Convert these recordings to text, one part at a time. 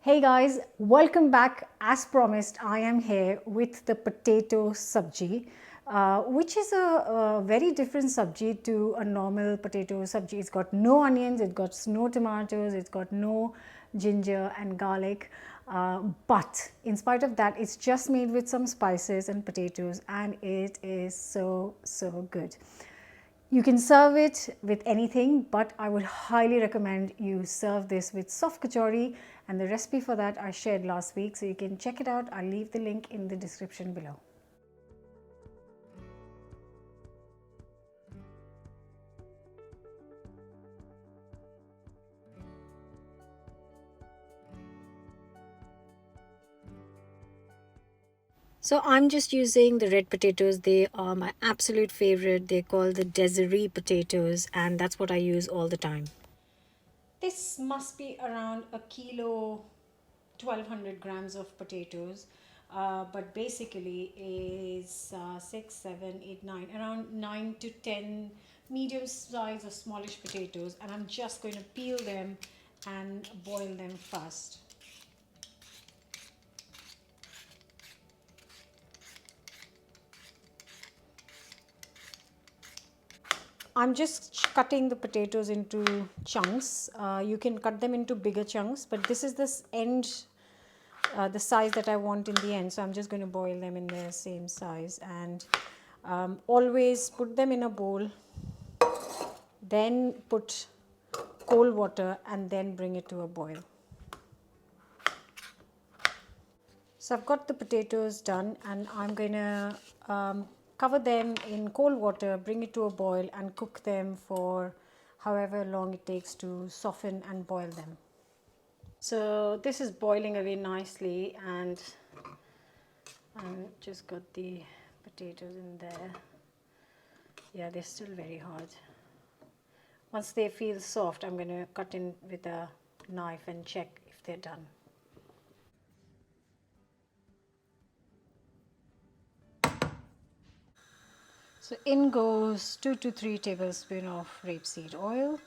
Hey guys, welcome back. As promised, I am here with the potato sabji, which is a very different sabji to a normal potato sabji. It's got no onions, it's got no tomatoes, it's got no ginger and garlic. But in spite of that, it's just made with some spices and potatoes, and it is so good. You can serve it with anything, but I would highly recommend you serve this with soft kachori, and the recipe for that I shared last week, so you can check it out. I'll leave the link in the description below. So I'm just using the red potatoes. They are my absolute favorite. They're called the Desiree potatoes, and that's what I use all the time. This must be around a kilo, 1200 grams of potatoes, but basically is 6, 7, 8, 9, around 9 to 10 medium size or smallish potatoes, and I'm just going to peel them and boil them first. I'm just cutting the potatoes into chunks. You can cut them into bigger chunks, but this is this end, the size that I want in the end. So I'm just going to boil them in the same size, and always put them in a bowl, then put cold water and then bring it to a boil. So I've got the potatoes done, and I'm going to cover them in cold water, bring it to a boil and cook them for however long it takes to soften and boil them. So this is boiling away nicely, and just got the potatoes in there. Yeah, they're still very hard. Once they feel soft, I'm going to cut in with a knife and check if they're done. So in goes 2 to 3 tablespoons of rapeseed oil,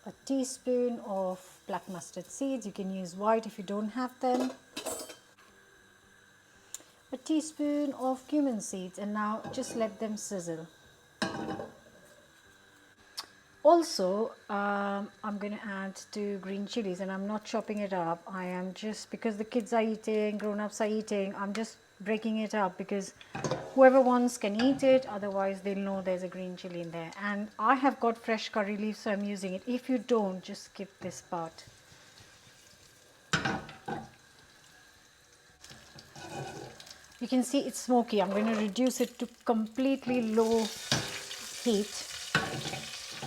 a teaspoon of black mustard seeds. You can use white if you don't have them. A teaspoon of cumin seeds, and now just let them sizzle. Also, I'm going to add 2 green chilies, and I'm not chopping it up. I am just, because the kids are eating, grown-ups are eating, I'm just breaking it up because whoever wants can eat it, otherwise they'll know there's a green chili in there. And I have got fresh curry leaves, so I'm using it. If you don't, just skip this part. You can see it's smoky. I'm going to reduce it to completely low heat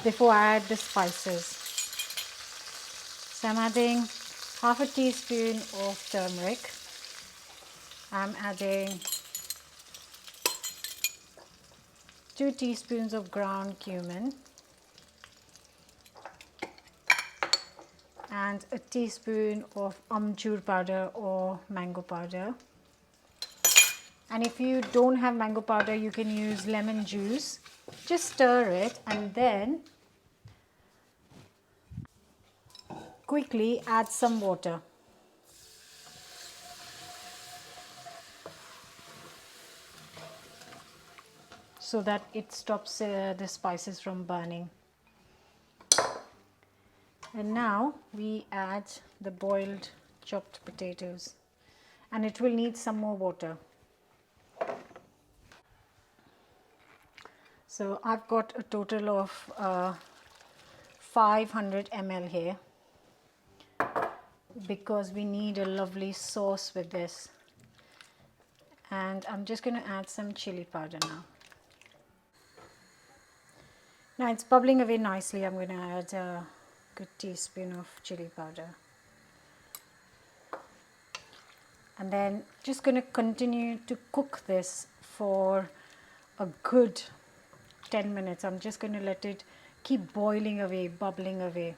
before I add the spices. So I'm adding half a teaspoon of turmeric. I'm adding 2 teaspoons of ground cumin and a teaspoon of amchur powder or mango powder. And if you don't have mango powder, you can use lemon juice. Just stir it and then quickly add some water. So that it stops the spices from burning. And now we add the boiled chopped potatoes, and it will need some more water. So I've got a total of 500 ml here because we need a lovely sauce with this. And I'm just going to add some chili powder now. Now it's bubbling away nicely. I'm going to add a good teaspoon of chili powder. And then just going to continue to cook this for a good 10 minutes. I'm just going to let it keep boiling away, bubbling away.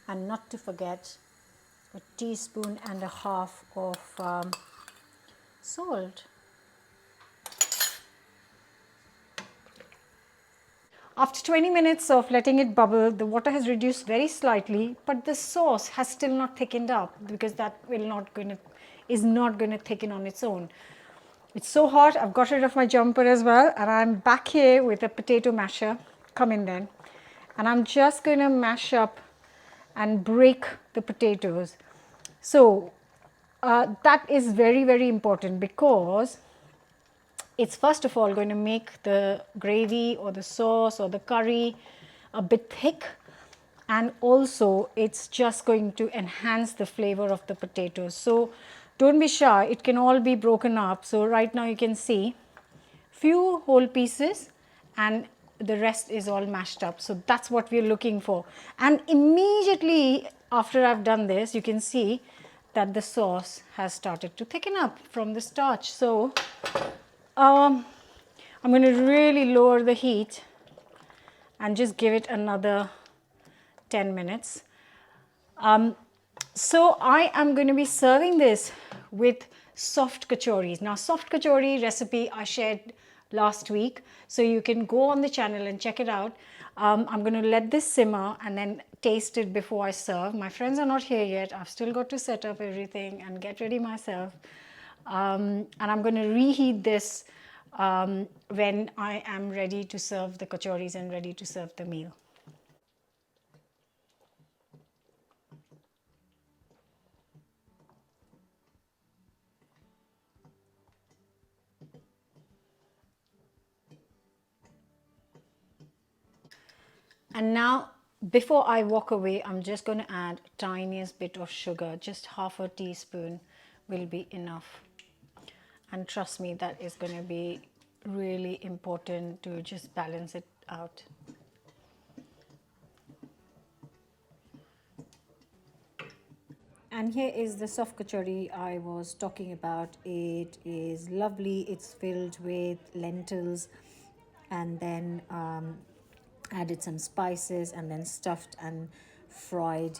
And not to forget a teaspoon and a half of salt. After 20 minutes of letting it bubble, the water has reduced very slightly, but the sauce has still not thickened up because that is not going to thicken on its own. It's so hot, I've got rid of my jumper as well, and I'm back here with a potato masher. Come in then. And I'm just going to mash up and break the potatoes. So that is very, very important because it's first of all going to make the gravy or the sauce or the curry a bit thick, and also it's just going to enhance the flavor of the potatoes. So don't be shy, it can all be broken up. So right now you can see few whole pieces and the rest is all mashed up. So that's what we're looking for. And immediately after I've done this, you can see that the sauce has started to thicken up from the starch. So I'm going to really lower the heat and just give it another 10 minutes. So I am going to be serving this with soft kachoris. Now, soft kachori recipe I shared last week, so you can go on the channel and check it out. I'm going to let this simmer and then taste it before I serve. My friends are not here yet. I've still got to set up everything and get ready myself. And I'm going to reheat this when I am ready to serve the kachoris and ready to serve the meal. And now, before I walk away, I'm just going to add tiniest bit of sugar. Just half a teaspoon will be enough. And trust me, that is going to be really important to just balance it out. And here is the soft kachori I was talking about. It is lovely. It's filled with lentils and then added some spices and then stuffed and fried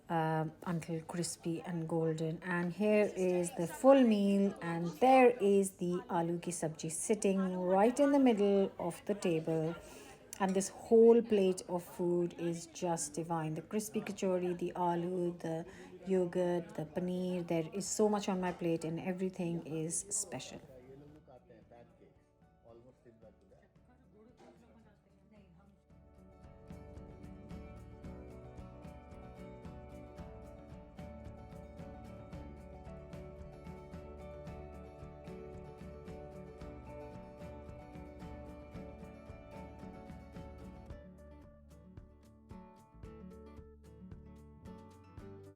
until crispy and golden. And here is the full meal, and there is the aloo ki sabji sitting right in the middle of the table. And this whole plate of food is just divine. The crispy kachori, the aloo, the yogurt, the paneer. There is so much on my plate and everything is special.